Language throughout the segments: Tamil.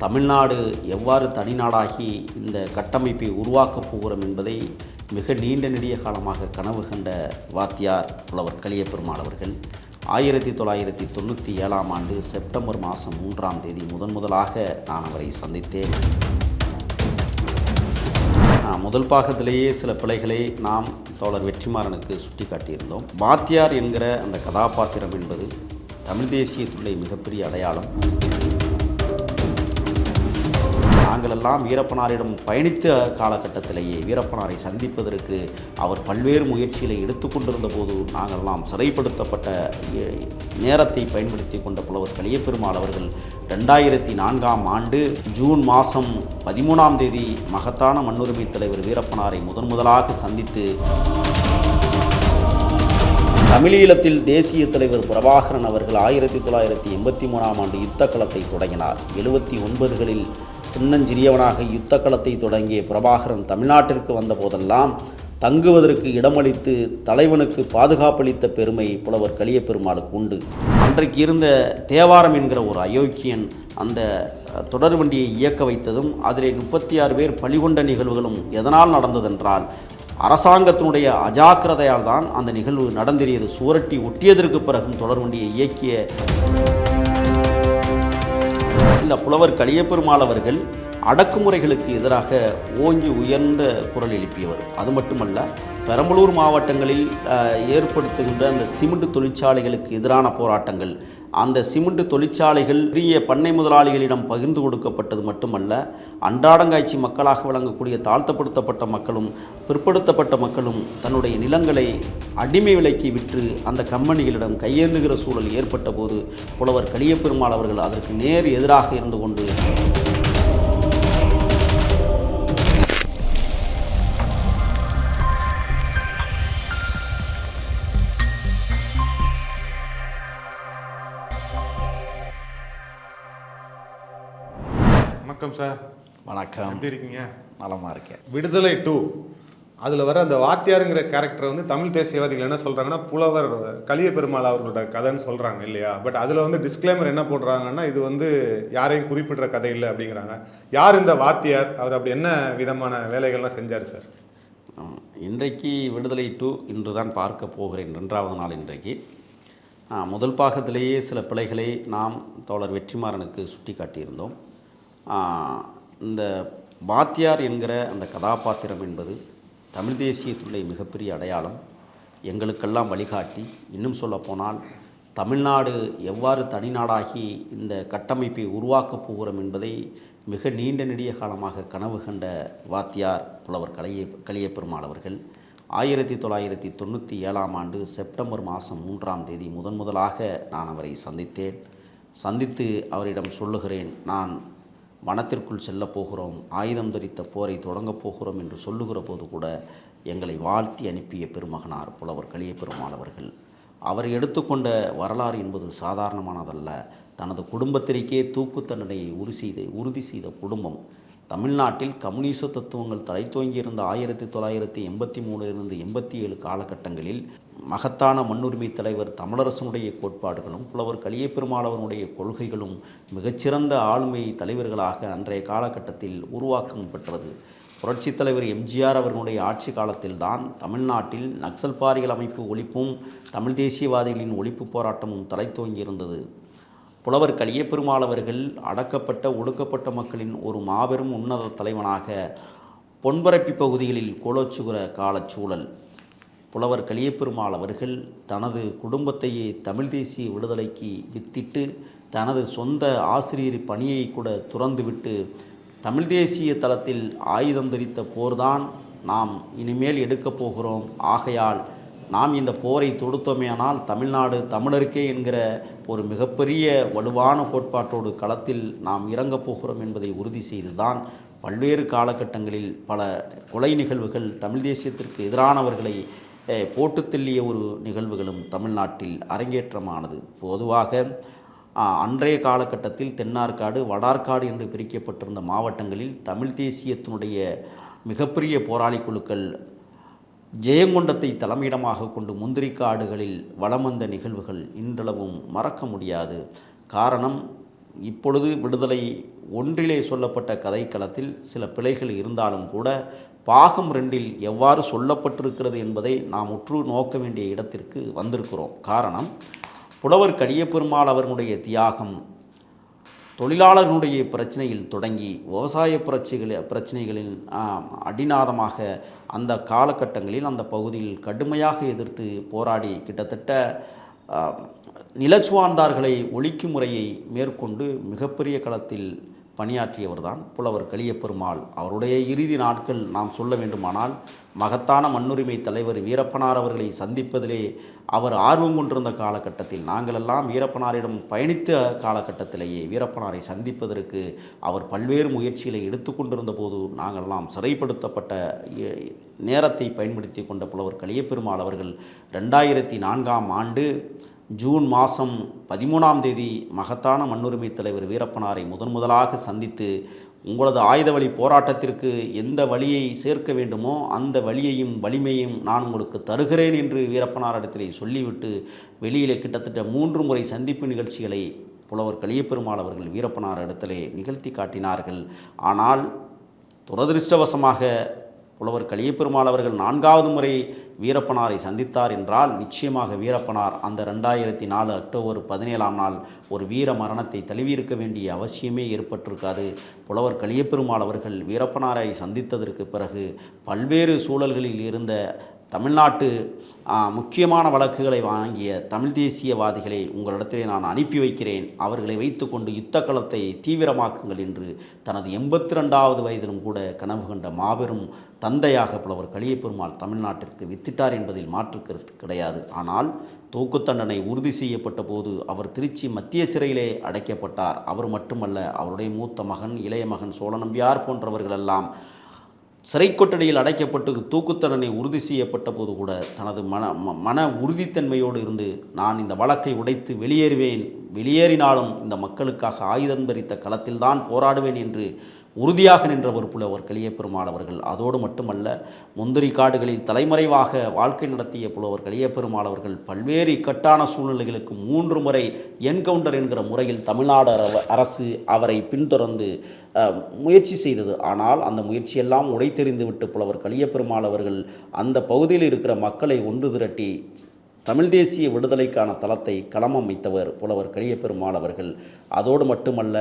தமிழ்நாடு எவ்வாறு தனிநாடாகி இந்த கட்டமைப்பை உருவாக்கப் போகிறோம் என்பதை மிக நீண்ட நெடிய காலமாக கனவு கண்ட வாத்தியார் புலவர் கலியபெருமாள் அவர்கள் 1997ஆம் ஆண்டு செப்டம்பர் மாதம் 3ஆம் தேதி முதலாக நான் அவரை சந்தித்தேன். முதல் பாகத்திலேயே சில பிழைகளை நாம் தோழர் வெற்றிமாறனுக்கு சுட்டி காட்டியிருந்தோம். வாத்தியார் என்கிற அந்த கதாபாத்திரம் என்பது தமிழ் தேசியத்துடைய மிகப்பெரிய அடையாளம். நாங்களெல்லாம் வீரப்பனாரிடம் பயணித்த காலகட்டத்திலேயே வீரப்பனாரை சந்திப்பதற்கு அவர் பல்வேறு முயற்சிகளை எடுத்துக்கொண்டிருந்த போது நாங்கள்லாம் சிறைப்படுத்தப்பட்ட நேரத்தை பயன்படுத்தி கொண்ட புலவர் கலியபெருமாள் அவர்கள் 2004ஆம் ஆண்டு ஜூன் மாதம் 13ஆம் தேதி மகத்தான மண்ணுரிமை தலைவர் வீரப்பனாரை முதலாக சந்தித்து தமிழீழத்தில் தேசிய தலைவர் பிரபாகரன் அவர்கள் 1983ஆம் ஆண்டு யுத்த களத்தை தொடங்கினார். 79களில் சின்னஞ்சிறியவனாக யுத்த களத்தை தொடங்கிய பிரபாகரன் தமிழ்நாட்டிற்கு வந்த போதெல்லாம் தங்குவதற்கு இடமளித்து தலைவனுக்கு பாதுகாப்பளித்த பெருமை புலவர் கலியபெருமாளுக்கு உண்டு. அன்றைக்கு இருந்த தேவாரம் என்கிற ஒரு அயோக்கியன் அந்த தொடர் வண்டியை இயக்க வைத்ததும் அதிலே 36 பேர் பலிகொண்ட நிகழ்வுகளும் எதனால் நடந்ததென்றால் அரசாங்கத்தினுடைய அஜாக்கிரதையால் தான் அந்த நிகழ்வு நடந்தேறியது. சுவரட்டி ஒட்டியதற்கு பிறகும் தொடர் வண்டியை இயக்கிய புலவர் கலியபெருமாள் அவர்கள் அடக்குமுறைகளுக்கு எதிராக ஓங்கி உயர்ந்த குரல் எழுப்பியவர். அது மட்டுமல்ல, பெரம்பலூர் மாவட்டங்களில் ஏற்படுத்துகின்ற அந்த சிமெண்ட் தொழிற்சாலைகளுக்கு எதிரான போராட்டங்கள், அந்த சிமெண்ட் தொழிற்சாலைகள் பெரிய பண்ணை முதலாளிகளிடம் பகிர்ந்து கொடுக்கப்பட்டது மட்டுமல்ல, அன்றாடங்காய்ச்சி மக்களாக விளங்கக்கூடிய தாழ்த்தப்படுத்தப்பட்ட மக்களும் பிற்படுத்தப்பட்ட மக்களும் தன்னுடைய நிலங்களை அடிமை விலைக்கு விற்று அந்த கம்பெனிகளிடம் கையேந்துகிற சூழல் ஏற்பட்ட போது புலவர் கலியபெருமாள் அவர்கள் அதற்கு நேர் எதிராக இருந்து கொண்டு வணக்கம் சார். வணக்கம். எப்படி இருக்கீங்க? நலமாக இருக்கேன். விடுதலை 2 அதில் வர அந்த வாத்தியாருங்கிற கேரக்டர் வந்து தமிழ் தேசியவாதிகள் என்ன சொல்கிறாங்கன்னா புலவர் கலியபெருமாள் அவர்களோட கதைன்னு சொல்கிறாங்க இல்லையா? பட் அதில் வந்து டிஸ்க்ளைமர் என்ன போடுறாங்கன்னா இது வந்து யாரையும் குறிப்பிடுற கதை இல்லை அப்படிங்கிறாங்க. யார் இந்த வாத்தியார்? அவர் அப்படி என்ன விதமான வேலைகள்லாம் செஞ்சார் சார்? இன்றைக்கு விடுதலை 2 இன்று தான் பார்க்க போகிறேன். 2வது நாள் இன்றைக்கு. முதல் பாகத்திலேயே சில பிழைகளை நாம் தோழர் வெற்றிமாறனுக்கு சுட்டி காட்டியிருந்தோம். இந்த வாத்தியார் என்கிற அந்த கதாபாத்திரம் என்பது தமிழ் தேசியத்துடைய மிகப்பெரிய அடையாளம், எங்களுக்கெல்லாம் வழிகாட்டி. இன்னும் சொல்லப்போனால் தமிழ்நாடு எவ்வாறு தனிநாடாகி இந்த கட்டமைப்பை உருவாக்கப் போகிறோம் என்பதை மிக நீண்ட நெடிய காலமாக கனவு கண்ட வாத்தியார் புலவர் கலியபெருமாள் அவர்கள் 1997ஆம் ஆண்டு செப்டம்பர் மாதம் 3ஆம் தேதி முதலாக நான் அவரை சந்தித்து அவரிடம் சொல்லுகிறேன், நான் வனத்திற்குள் செல்லப் போகிறோம், ஆயுதம் தரித்த போரை தொடங்கப் போகிறோம் என்று சொல்லுகிற போது கூட எங்களை வாழ்த்தி அனுப்பிய பெருமகனார் புலவர் கலியபெருமாள் அவர்கள். அவர் எடுத்துக்கொண்ட வரலாறு என்பது சாதாரணமானதல்ல. தனது குடும்பத்திற்கே தூக்கு தண்டனையை உறுதி செய்த குடும்பம். தமிழ்நாட்டில் கம்யூனிச தத்துவங்கள் தலைத்தோங்கியிருந்த 1983 87 காலகட்டங்களில் மகத்தான மண்ணுரிமை தலைவர் தமிழரசனுடைய கோட்பாடுகளும் புலவர் கலியபெருமாள் அவர்களுடைய கொள்கைகளும் மிகச்சிறந்த ஆளுமை தலைவர்களாக அன்றைய காலகட்டத்தில் உருவாக்கம் பெற்றது. புரட்சித் தலைவர் எம்ஜிஆர் அவர்களுடைய ஆட்சி காலத்தில்தான் தமிழ்நாட்டில் நக்சல்பாரிகள் அமைப்பு ஒழிப்பும் தமிழ் தேசியவாதிகளின் ஒழிப்பு போராட்டமும் தலைத்தோங்கியிருந்தது. புலவர் கலியபெருமாள் அவர்கள் அடக்கப்பட்ட ஒடுக்கப்பட்ட மக்களின் ஒரு மாபெரும் உன்னத தலைவனாக பொன்பரப்பி பகுதிகளில் கோலோச்சுகிற காலச்சூழல். புலவர் கலியபெருமாள் அவர்கள் தனது குடும்பத்தையே தமிழ் தேசிய விடுதலைக்கு வித்திட்டு தனது சொந்த ஆசிரியர் பணியை கூட துறந்துவிட்டு தமிழ் தேசிய தளத்தில் ஆயுதம் தரித்த போர்தான் நாம் இனிமேல் எடுக்கப் போகிறோம், ஆகையால் நாம் இந்த போரை தொடுத்தோமேயானால் தமிழ்நாடு தமிழருக்கே என்கிற ஒரு மிகப்பெரிய வலுவான கோட்பாட்டோடு களத்தில் நாம் இறங்கப் போகிறோம் என்பதை உறுதி செய்துதான் பல்வேறு காலகட்டங்களில் பல கொலை நிகழ்வுகள் தமிழ் தேசியத்திற்கு எதிரானவர்களை போட்டு தள்ளிய ஒரு நிகழ்வுகளும் தமிழ்நாட்டில் அரங்கேற்றமானது. பொதுவாக அன்றைய காலகட்டத்தில் தென்னார்காடு வடார்காடு என்று பிரிக்கப்பட்டிருந்த மாவட்டங்களில் தமிழ் தேசியத்தினுடைய மிகப்பெரிய போராளி குழுக்கள் ஜெயங்கொண்டத்தை தலைமையிடமாக கொண்டு முந்திரிக்காடுகளில் வலம் வந்த நிகழ்வுகள் இன்றளவும் மறக்க முடியாது. காரணம், இப்பொழுது விடுதலை 1 சொல்லப்பட்ட கதைக்களத்தில் சில பிழைகள் இருந்தாலும் கூட பாகம் 2 எவ்வாறு சொல்லப்பட்டிருக்கிறது என்பதை நாம் உற்று நோக்க வேண்டிய இடத்திற்கு வந்திருக்கிறோம். காரணம், புலவர் கலியபெருமாள் அவர்களுடைய தியாகம் தொழிலாளர்களுடைய பிரச்சனையில் தொடங்கி விவசாய பிரச்சனைகளின் அடிநாதமாக அந்த காலகட்டங்களில் அந்த பகுதியில் கடுமையாக எதிர்த்து போராடி கிட்டத்தட்ட நிலச்சுவார்ந்தார்களை ஒழிக்கும் முறையை மேற்கொண்டு மிகப்பெரிய களத்தில் பணியாற்றியவர்தான் புலவர் கலியபெருமாள். அவருடைய இறுதி நாட்கள் நாம் சொல்ல வேண்டுமானால் மகத்தான மண்ணுரிமை தலைவர் வீரப்பனார் அவர்களை சந்திப்பதிலே அவர் ஆர்வம் கொண்டிருந்த காலகட்டத்தில், நாங்களெல்லாம் வீரப்பனாரிடம் பயணித்த காலகட்டத்திலேயே வீரப்பனாரை சந்திப்பதற்கு அவர் பல்வேறு முயற்சிகளை எடுத்துக்கொண்டிருந்த போது நாங்களெல்லாம் சிறைப்படுத்தப்பட்ட நேரத்தை பயன்படுத்தி கொண்ட புலவர் கலியபெருமாள் அவர்கள் 2004ஆம் ஆண்டு ஜூன் மாதம் 13ஆம் தேதி மகத்தான மண்ணுரிமை தலைவர் வீரப்பனாரை முதலாக சந்தித்து, உங்களது ஆயுத வழி போராட்டத்திற்கு எந்த வழியை சேர்க்க வேண்டுமோ அந்த வழியையும் வலிமையும் நான் உங்களுக்கு தருகிறேன் என்று வீரப்பனாரிடத்திலே சொல்லிவிட்டு வெளியிலே கிட்டத்தட்ட 3 முறை சந்திப்பு நிகழ்ச்சிகளை புலவர் கலியபெருமாள் அவர்கள் வீரப்பனார் இடத்திலே நிகழ்த்தி காட்டினார்கள். ஆனால் துரதிருஷ்டவசமாக புலவர் கலியபெருமாள் அவர்கள் 4வது முறை வீரப்பனாரை சந்தித்தார் என்றால் நிச்சயமாக வீரப்பனார் அந்த 2004 அக்டோபர் 17ஆம் நாள் ஒரு வீர மரணத்தை தழுவியிருக்க வேண்டிய அவசியமே ஏற்பட்டிருக்காது. புலவர் கலியபெருமாள் அவர்கள் வீரப்பனாரை சந்தித்ததற்கு பிறகு பல்வேறு சூழல்களில் இருந்த தமிழ்நாட்டு முக்கியமான வழக்குகளை வாங்கிய தமிழ் தேசியவாதிகளை உங்களிடத்திலே நான் அனுப்பி வைக்கிறேன், அவர்களை வைத்துக்கொண்டு யுத்த களத்தை தீவிரமாக்குங்கள் என்று தனது 82வது வயதிலும் கூட கனவு கண்ட மாபெரும் தந்தையாக புலவர் கலியபெருமாள் தமிழ்நாட்டிற்கு வித்திட்டார் என்பதில் மாற்று கருத்து கிடையாது. ஆனால் தூக்கு தண்டனை உறுதி செய்யப்பட்ட போது அவர் திருச்சி மத்திய சிறையிலே அடைக்கப்பட்டார். அவர் மட்டுமல்ல, அவருடைய மூத்த மகன், இளைய மகன் சோழநம்பியார் போன்றவர்களெல்லாம் சிறை கொட்டடியில் அடைக்கப்பட்டு தூக்குத்தண்டனை உறுதி செய்யப்பட்ட போது கூட தனது மன உறுதித்தன்மையோடு இருந்து நான் இந்த வழக்கை உடைத்து வெளியேறினாலும் இந்த மக்களுக்காக ஆயுதம் பறித்த களத்தில்தான் போராடுவேன் என்று உறுதியாக நின்றவர் புலவர் கலியபெருமாள் அவர்கள். அதோடு மட்டுமல்ல, முந்திரி காடுகளில் தலைமறைவாக வாழ்க்கை நடத்திய புலவர் கலியபெருமாள் அவர்கள் பல்வேறு இக்கட்டான சூழ்நிலைகளுக்கு 3 முறை என்கவுண்டர் என்கிற முறையில் தமிழ்நாடு அரசு அவரை பின்தொடர்ந்து முயற்சி செய்தது. ஆனால் அந்த முயற்சியெல்லாம் உடைத்தெறிந்துவிட்டு புலவர் கலியபெருமாள் அவர்கள் அந்த பகுதியில் இருக்கிற மக்களை ஒன்று திரட்டி தமிழ் தேசிய விடுதலைக்கான தளத்தை களமமைத்தவர் புலவர் கலியபெருமாள் அவர்கள். அதோடு மட்டுமல்ல,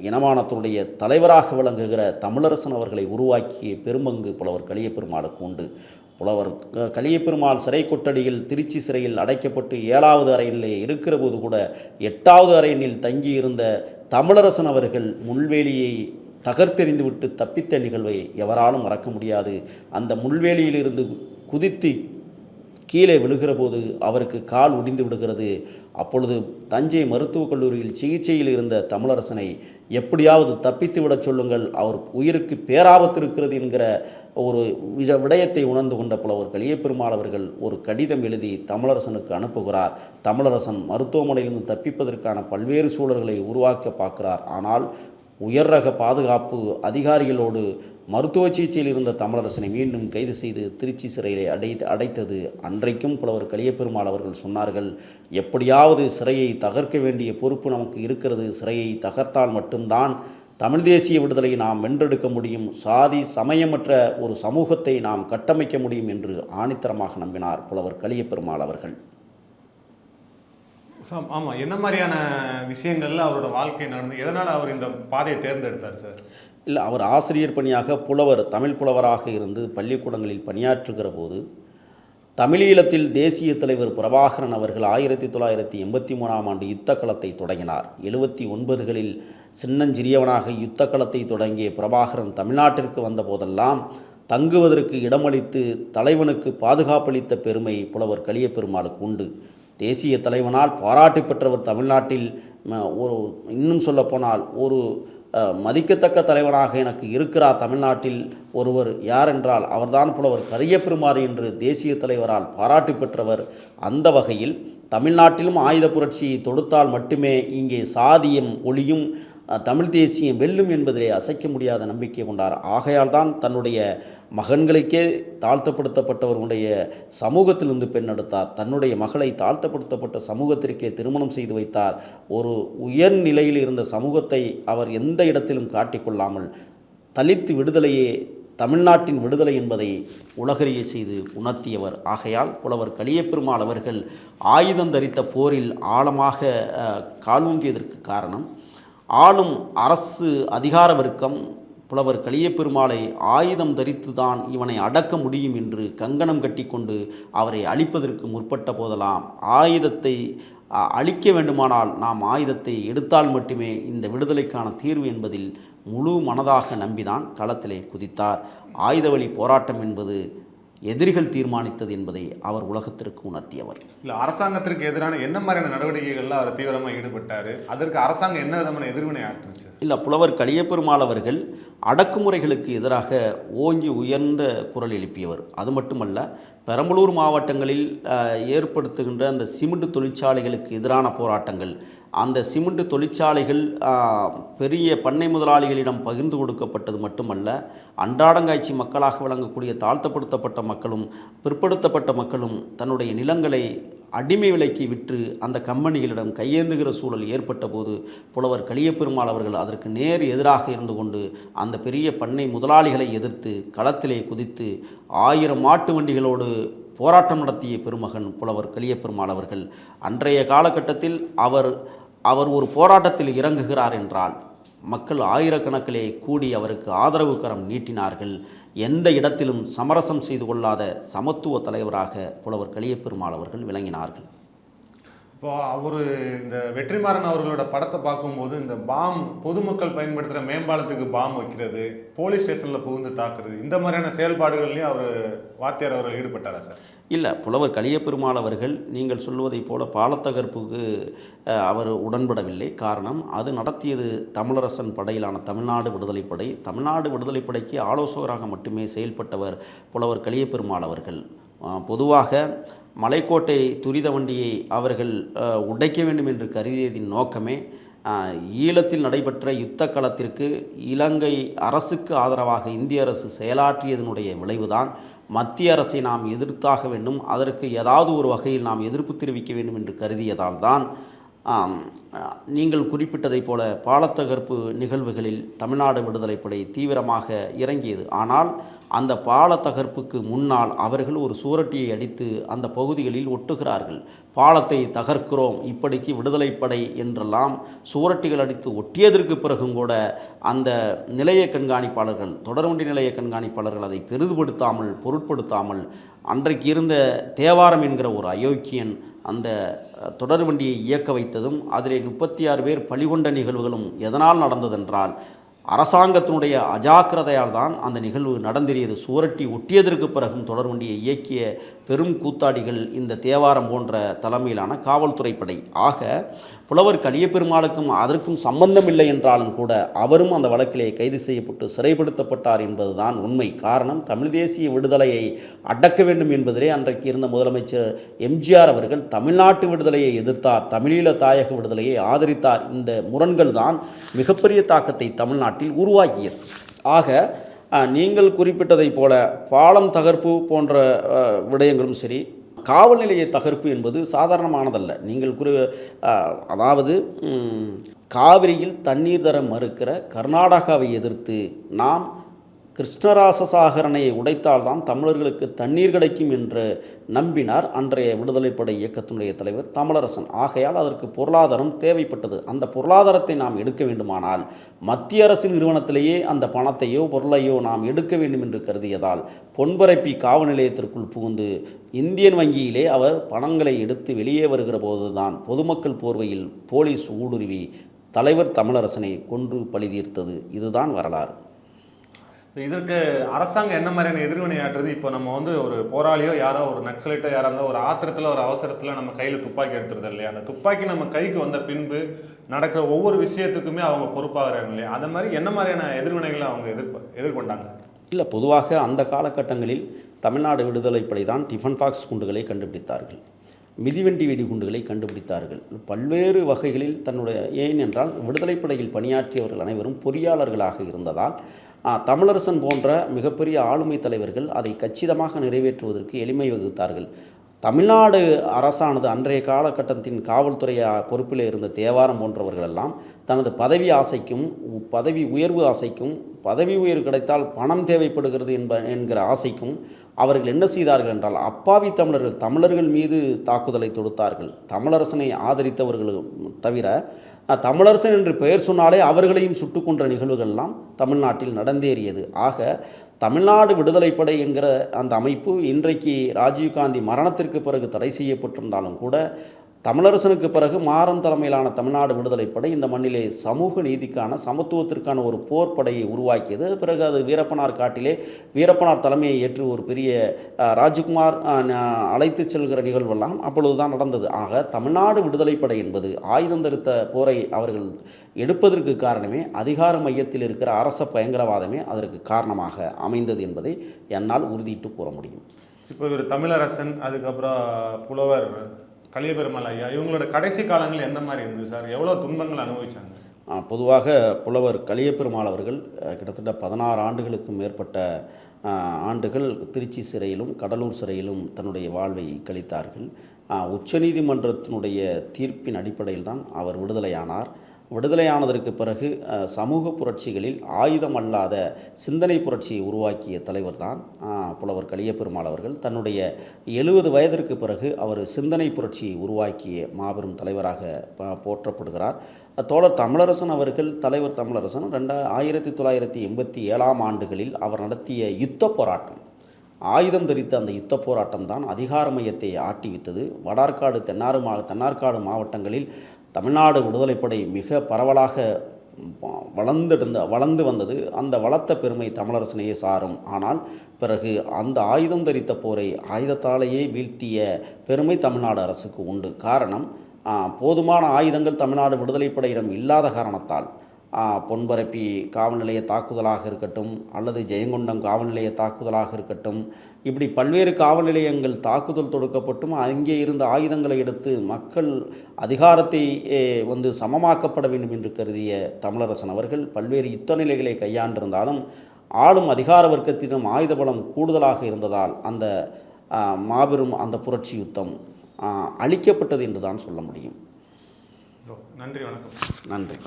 இனமானத்துடைய தலைவராக விளங்குகிற தமிழரசன் அவர்களை உருவாக்கிய பெரும்பங்கு புலவர் கலியபெருமாளுக்கு உண்டு. புலவர் கலியபெருமாள் சிறை கொட்டடியில் திருச்சி சிறையில் அடைக்கப்பட்டு 7வது அறையிலே இருக்கிற போது கூட 8வது அறையினில் தங்கியிருந்த தமிழரசன் அவர்கள் முள்வேலியை தகர்த்தெறிந்துவிட்டு தப்பித்த நிகழ்வை எவராலும் மறக்க முடியாது. அந்த முள்வேலியிலிருந்து குதித்து கீழே விழுகிற போது அவருக்கு கால் ஒடிந்து விடுகிறது. அப்பொழுது தஞ்சை மருத்துவக் கல்லூரியில் சிகிச்சையில் இருந்த தமிழரசனை எப்படியாவது தப்பித்து விடச் சொல்லுங்கள், அவர் உயிருக்கு பேராபத்து இருக்கிறது என்கிற ஒரு விடயத்தை உணர்ந்து கொண்ட புலவர் கலியபெருமாள் அவர்கள் ஒரு கடிதம் எழுதி தமிழரசனுக்கு அனுப்புகிறார். தமிழரசன் மருத்துவமனையிலிருந்து தப்பிப்பதற்கான பல்வேறு சூழல்களை உருவாக்க பார்க்கிறார். ஆனால் உயர் ரக பாதுகாப்பு அதிகாரிகளோடு மருத்துவ சிகிச்சையில் இருந்த தமிழரசனை மீண்டும் கைது செய்து திருச்சி சிறையிலே அடைத்தது. அன்றைக்கும் புலவர் கலியபெருமாள் அவர்கள் சொன்னார்கள், எப்படியாவது சிறையை தகர்க்க வேண்டிய பொறுப்பு நமக்கு இருக்கிறது, சிறையை தகர்த்தால் மட்டும்தான் தமிழ் தேசிய விடுதலையை நாம் வென்றெடுக்க முடியும், சாதி சமயமற்ற ஒரு சமூகத்தை நாம் கட்டமைக்க முடியும் என்று ஆணித்தரமாக நம்பினார் புலவர் கலியபெருமாள் அவர்கள். ஆமாம், என்ன மாதிரியான விஷயங்கள்ல அவரோட வாழ்க்கை நடந்து எதனால் அவர் இந்த பாதையை தேர்ந்தெடுத்தார் சார்? இல்லை, அவர் ஆசிரியர் பணியாக தமிழ் புலவராக இருந்து பள்ளிக்கூடங்களில் பணியாற்றுகிற போது தமிழீழத்தில் தேசிய தலைவர் பிரபாகரன் அவர்கள் 1983ஆம் ஆண்டு யுத்த களத்தை தொடங்கினார். 79களில் சின்னஞ்சிறியவனாக யுத்த களத்தை தொடங்கிய பிரபாகரன் தமிழ்நாட்டிற்கு வந்த போதெல்லாம் தங்குவதற்கு இடமளித்து தலைவனுக்கு பாதுகாப்பளித்த பெருமை புலவர் கலியபெருமாளுக்கு உண்டு. தேசிய தலைவனால் பாராட்டு பெற்றவர் தமிழ்நாட்டில். இன்னும் சொல்லப்போனால் ஒரு மதிக்கத்தக்க தலைவனாக எனக்கு இருக்கிறார் தமிழ்நாட்டில் ஒருவர் யார் என்றால் அவர்தான் புலவர் கலியபெருமாள் என்று தேசிய தலைவரால் பாராட்டு பெற்றவர். அந்த வகையில் தமிழ்நாட்டிலும் ஆயுத புரட்சியை தொடுத்தால் மட்டுமே இங்கே சாதியம் ஒளியும் தமிழ் தேசியம் வெல்லும் என்பதிலே அசைக்க முடியாத நம்பிக்கை கொண்டார். ஆகையால் தான் தன்னுடைய மகன்களுக்கே தாழ்த்தப்படுத்தப்பட்டவர்களுடைய சமூகத்திலிருந்து பெண் எடுத்தார். தன்னுடைய மகளை தாழ்த்தப்படுத்தப்பட்ட சமூகத்திற்கே திருமணம் செய்து வைத்தார். ஒரு உயர்நிலையில் இருந்த சமூகத்தை அவர் எந்த இடத்திலும் காட்டிக்கொள்ளாமல் தலித்து விடுதலையே தமிழ்நாட்டின் விடுதலை என்பதை உலகறிய செய்து உணர்த்தியவர். ஆகையால் புலவர் கலியபெருமாள் அவர்கள் ஆயுதம் தரித்த போரில் ஆழமாக காலூன்றியதற்கு காரணம், ஆளும் அரசு அதிகார வர்க்கம் புலவர் கலியபெருமாளை ஆயுதம் தரித்து தான் இவனை அடக்க முடியும் என்று கங்கணம் கட்டிக்கொண்டு அவரை அழிப்பதற்கு முற்பட்ட போதெல்லாம் ஆயுதத்தை அழிக்க வேண்டுமானால் நாம் ஆயுதத்தை எடுத்தால் மட்டுமே இந்த விடுதலைக்கான தீர்வு என்பதில் முழு மனதாக நம்பிதான் களத்திலே குதித்தார். ஆயுத வழி போராட்டம் என்பது எதிரிகள் தீர்மானித்தது என்பதை அவர் உலகத்திற்கு உணர்த்தியவர். இல்லை, அரசாங்கத்திற்கு எதிரான என்ன மாதிரியான நடவடிக்கைகளில் அவர் தீவிரமாக ஈடுபட்டார்? அதற்கு அரசாங்கம் என்ன விதமான எதிர்வினை ஆற்றுச்சு? இல்லை, புலவர் கலியபெருமாள் அவர்கள் அடக்குமுறைகளுக்கு எதிராக ஓங்கி உயர்ந்த குரல் எழுப்பியவர். அது மட்டுமல்ல, பெரம்பலூர் மாவட்டங்களில் ஏற்படுத்துகின்ற அந்த சிமெண்ட் தொழிற்சாலைகளுக்கு எதிரான போராட்டங்கள், அந்த சிமெண்ட் தொழிற்சாலைகள் பெரிய பண்ணை முதலாளிகளிடம் பகிர்ந்து கொடுக்கப்பட்டது மட்டுமல்ல, அன்றாடங்காய்ச்சி மக்களாக விளங்கக்கூடிய தாழ்த்தப்படுத்தப்பட்ட மக்களும் பிற்படுத்தப்பட்ட மக்களும் தன்னுடைய நிலங்களை அடிமை விலைக்கு விற்று அந்த கம்பெனிகளிடம் கையேந்துகிற சூழல் ஏற்பட்ட போது புலவர் கலியபெருமாள் அவர்கள் அதற்கு நேர் எதிராக இருந்து கொண்டு அந்த பெரிய பண்ணை முதலாளிகளை எதிர்த்து களத்திலே குதித்து 1000 மாட்டு வண்டிகளோடு போராட்டம் நடத்திய பெருமகன் புலவர் கலியபெருமாள் அவர்கள். அன்றைய காலகட்டத்தில் அவர் ஒரு போராட்டத்தில் இறங்குகிறார் என்றால் மக்கள் ஆயிரக்கணக்கிலே கூடி அவருக்கு ஆதரவு கரம் நீட்டினார்கள். எந்த இடத்திலும் சமரசம் செய்து கொள்ளாத சமத்துவ தலைவராக புலவர் கலியபெருமாள் அவர்கள் விளங்கினார்கள். இப்போ அவர் இந்த வெற்றிமாறன் அவர்களோட படத்தை பார்க்கும்போது இந்த பாம், பொதுமக்கள் பயன்படுத்துகிற மேம்பாலத்துக்கு பாம் வைக்கிறது, போலீஸ் ஸ்டேஷனில் புகுந்து தாக்குறது, இந்த மாதிரியான செயல்பாடுகள்லையும் அவர் வாத்தியார் அவர்கள் ஈடுபட்டாரா சார்? இல்லை, புலவர் கலியபெருமாள் அவர்கள் நீங்கள் சொல்வதைப் போல பாலத்தகர்ப்புக்கு அவர் உடன்படவில்லை. காரணம், அது நடத்தியது தமிழரசன் படையிலான தமிழ்நாடு விடுதலைப்படை. தமிழ்நாடு விடுதலைப்படைக்கு ஆலோசகராக மட்டுமே செயல்பட்டவர் புலவர் கலியபெருமாள் அவர்கள். பொதுவாக மலைக்கோட்டை துரித வண்டியை அவர்கள் உடைக்க வேண்டும் என்று கருதியதின் நோக்கமே ஈழத்தில் நடைபெற்ற யுத்த களத்திற்கு இலங்கை அரசுக்கு ஆதரவாக இந்திய அரசு செயலாற்றியதனுடைய விளைவுதான். மத்திய அரசை நாம் எதிர்த்தாக வேண்டும், அதற்கு ஏதாவது ஒரு வகையில் நாம் எதிர்ப்பு தெரிவிக்க வேண்டும் என்று கருதியதால் தான் நீங்கள் குறிப்பிட்டதைப் போல பாலத்தகர்ப்பு நிகழ்வுகளில் தமிழ்நாடு விடுதலைப்படை தீவிரமாக இறங்கியது. ஆனால் அந்த பாலத்தகர்ப்புக்கு முன்னால் அவர்கள் ஒரு சுவரொட்டியை அடித்து அந்த பகுதிகளில் ஒட்டுகிறார்கள். பாலத்தை தகர்க்கிறோம், இப்படிக்கு விடுதலைப்படை என்றெல்லாம் சுவரொட்டிகள் அடித்து ஒட்டியதற்கு பிறகும் கூட அந்த நிலைய கண்காணிப்பாளர்கள், தொடர்வண்டி நிலைய கண்காணிப்பாளர்கள் அதை பெரிதுபடுத்தாமல் பொருட்படுத்தாமல் அன்றைக்கு இருந்த தேவாரம் என்கிற ஒரு அயோக்கியன் அந்த தொடர்வண்டியை இயக்க வைத்ததும் அதிலே 36 பேர் பலிகொண்ட நிகழ்வுகளும் எதனால் நடந்ததென்றால் அரசாங்கத்தினுடைய அஜாக்கிரதையால் தான் அந்த நிகழ்வு நடந்தேறியது. சுவரட்டி ஒட்டியதற்கு பிறகும் தொடர்வண்டியை இயக்கிய பெரும் கூத்தாடிகள் இந்த தேவாரம் போன்ற தலைமையிலான காவல்துறை படை. ஆக புலவர் கலியபெருமாளுக்கும் அதற்கும் சம்பந்தமில்லை என்றாலும் கூட அவரும் அந்த வழக்கிலே கைது செய்யப்பட்டு சிறைப்படுத்தப்பட்டார் என்பதுதான் உண்மை. காரணம், தமிழ் தேசிய விடுதலையை அடக்க வேண்டும் என்பதிலே அன்றைக்கு இருந்த முதலமைச்சர் எம்ஜிஆர் அவர்கள் தமிழ்நாட்டு விடுதலையை எதிர்த்தார், தமிழீழ தாயக விடுதலையை ஆதரித்தார். இந்த முரண்கள் தான் மிகப்பெரிய தாக்கத்தை தமிழ்நாட்டில் உருவாக்கியது. ஆக நீங்கள் குறிப்பிட்டதைப் போல பாலம் தகர்ப்பு போன்ற விடயங்களும் சரி, காவல் நிலைய தகர்ப்பு என்பது சாதாரணமானதல்ல. நீங்கள் அதாவது காவிரியில் தண்ணீர் தர மறுக்கிற கர்நாடகாவை எதிர்த்து நாம் கிருஷ்ணராசசாகரணையை உடைத்தால்தான் தமிழர்களுக்கு தண்ணீர் கிடைக்கும் என்று நம்பினார் அன்றைய விடுதலைப்படை இயக்கத்தினுடைய தலைவர் தமிழரசன். ஆகையால் அதற்கு பொருளாதாரம் தேவைப்பட்டது. அந்த பொருளாதாரத்தை நாம் எடுக்க வேண்டுமானால் மத்திய அரசு நிறுவனத்திலேயே அந்த பணத்தையோ பொருளையோ நாம் எடுக்க வேண்டும் என்று கருதியதால் பொன்பரப்பி காவல் நிலையத்திற்குள் புகுந்து இந்தியன் வங்கியிலே அவர் பணங்களை எடுத்து வெளியே வருகிற போதுதான் பொதுமக்கள் போர்வையில் போலீஸ் ஊடுருவி தலைவர் தமிழரசனை கொன்று பழி தீர்த்தது. இதுதான் வரலாறு. இதற்கு அரசாங்கம் என்ன மாதிரியான எதிர்வினை ஆற்றுறது? இப்போ நம்ம ஒரு போராளியோ யாரோ ஒரு நக்சலைட்டோ யாரோ இருந்தால் ஒரு ஆத்திரத்தில் ஒரு அவசரத்தில் நம்ம கையில் துப்பாக்கி எடுத்துறது இல்லையா? அந்த துப்பாக்கி நம்ம கைக்கு வந்த பின்பு நடக்கிற ஒவ்வொரு விஷயத்துக்குமே அவங்க பொறுப்பாகிறாங்க இல்லையா? அந்த மாதிரி என்ன மாதிரியான எதிர்வினைகளை அவங்க எதிர்கொண்டாங்க? இல்லை, பொதுவாக அந்த காலகட்டங்களில் தமிழ்நாடு விடுதலைப்படை தான் டிஃபன் பாக்ஸ் குண்டுகளை கண்டுபிடித்தார்கள். மிதிவண்டி வெடிகுண்டுகளை கண்டுபிடித்தார்கள். பல்வேறு வகைகளில் தன்னுடைய ஏனென்றால் விடுதலைப்படையில் பணியாற்றியவர்கள் அனைவரும் பொறியாளர்களாக இருந்ததால் தமிழரசன் போன்ற மிகப்பெரிய ஆளுமை தலைவர்கள் அதை கச்சிதமாக நிறைவேற்றுவதற்கு எளிமை வகுத்தார்கள். தமிழ்நாடு அரசானது அன்றைய காலகட்டத்தின் காவல்துறை பொறுப்பில் இருந்த தேவாரம் போன்றவர்களெல்லாம் தனது பதவி ஆசைக்கும் பதவி உயர்வு ஆசைக்கும் பதவி உயர்வு கிடைத்தால் பணம் தேவைப்படுகிறது என்கிற ஆசைக்கும் அவர்கள் என்ன செய்தார்கள் என்றால் அப்பாவி தமிழர்கள் மீது தாக்குதலை தொடுத்தார்கள். தமிழரசனை ஆதரித்தவர்கள் தவிர தமிழரசன் என்று பெயர் சொன்னாலே அவர்களையும் சுட்டு கொன்ற நிகழ்வுகள்லாம் தமிழ்நாட்டில் நடந்தேறியது. ஆக தமிழ்நாடு விடுதலைப்படை என்கிற அந்த அமைப்பு இன்றைக்கு ராஜீவ்காந்தி மரணத்திற்கு பிறகு தடை செய்யப்பட்டிருந்தாலும் கூட தமிழரசனுக்கு பிறகு மாறன் தலைமையிலான தமிழ்நாடு விடுதலைப்படை இந்த மண்ணிலே சமூக நீதிக்கான சமத்துவத்திற்கான ஒரு போர் படையை உருவாக்கியது. பிறகு அது வீரப்பனார் தலைமையை ஏற்று ஒரு பெரிய ராஜ்குமார் அழைத்து செல்கிற நிகழ்வெல்லாம் அப்பொழுதுதான் நடந்தது. ஆக தமிழ்நாடு விடுதலைப்படை என்பது ஆயுதம் தரித்த போரை அவர்கள் எடுப்பதற்கு காரணமே அதிகார மையத்தில் இருக்கிற அரச பயங்கரவாதமே அதற்கு காரணமாக அமைந்தது என்பதை என்னால் உறுதியிட்டு கூற முடியும். இப்போ இவர் தமிழரசன், அதுக்கப்புறம் புலவர் கலியபெருமாள் ஐயா, இவங்களோட கடைசி காலங்கள் எந்த மாதிரி இருந்தது சார்? எவ்வளோ துன்பங்கள் அனுபவிச்சாங்க? பொதுவாக புலவர் கலியபெருமாள் அவர்கள் கிட்டத்தட்ட 16 ஆண்டுகளுக்கும் மேற்பட்ட ஆண்டுகள் திருச்சி சிறையிலும் கடலூர் சிறையிலும் தன்னுடைய வாழ்வை கழித்தார்கள். உச்சநீதிமன்றத்தினுடைய தீர்ப்பின் அடிப்படையில் தான் அவர் விடுதலையானார். விடுதலையானதற்கு பிறகு சமூக புரட்சிகளில் ஆயுதம் அல்லாத சிந்தனை புரட்சியை உருவாக்கிய தலைவர் தான் புலவர் கலியபெருமாள் அவர்கள். தன்னுடைய 70 வயதிற்கு பிறகு அவர் சிந்தனை புரட்சியை உருவாக்கிய மாபெரும் தலைவராக போற்றப்படுகிறார். தோழர் தமிழரசன் அவர்கள், தலைவர் தமிழரசன் 1987 ஆண்டுகளில் அவர் நடத்திய யுத்த போராட்டம், ஆயுதம் தரித்த அந்த யுத்த போராட்டம் தான் அதிகார மையத்தை ஆட்டிவித்தது. வடார்காடு தென்னார்காடு மாவட்டங்களில் தமிழ்நாடு விடுதலைப்படை மிக பரவலாக வளர்ந்து வந்தது. அந்த வளர்த்த பெருமை தமிழரசனையே சாரும். ஆனால் பிறகு அந்த ஆயுதம் தரித்த போரை ஆயுதத்தாலேயே வீழ்த்திய பெருமை தமிழ்நாடு அரசுக்கு உண்டு. காரணம், போதுமான ஆயுதங்கள் தமிழ்நாடு விடுதலைப்படையிடம் இல்லாத காரணத்தால் பொன்பரப்பி காவல் நிலைய தாக்குதலாக இருக்கட்டும் அல்லது ஜெயங்கொண்டம் காவல் நிலைய தாக்குதலாக இருக்கட்டும், இப்படி பல்வேறு காவல் நிலையங்கள் தாக்குதல் தொடுக்கப்பட்டும் அங்கே இருந்த ஆயுதங்களை எடுத்து மக்கள் அதிகாரத்தை சமமாக்கப்பட வேண்டும் என்று கருதிய தமிழரசன் அவர்கள் பல்வேறு யுத்த நிலைகளை கையாண்டிருந்தாலும் ஆளும் அதிகார வர்க்கத்திடம் ஆயுத பலம் கூடுதலாக இருந்ததால் அந்த மாபெரும் அந்த புரட்சி யுத்தம் அழிக்கப்பட்டது என்று தான் சொல்ல முடியும். நன்றி, வணக்கம். நன்றி.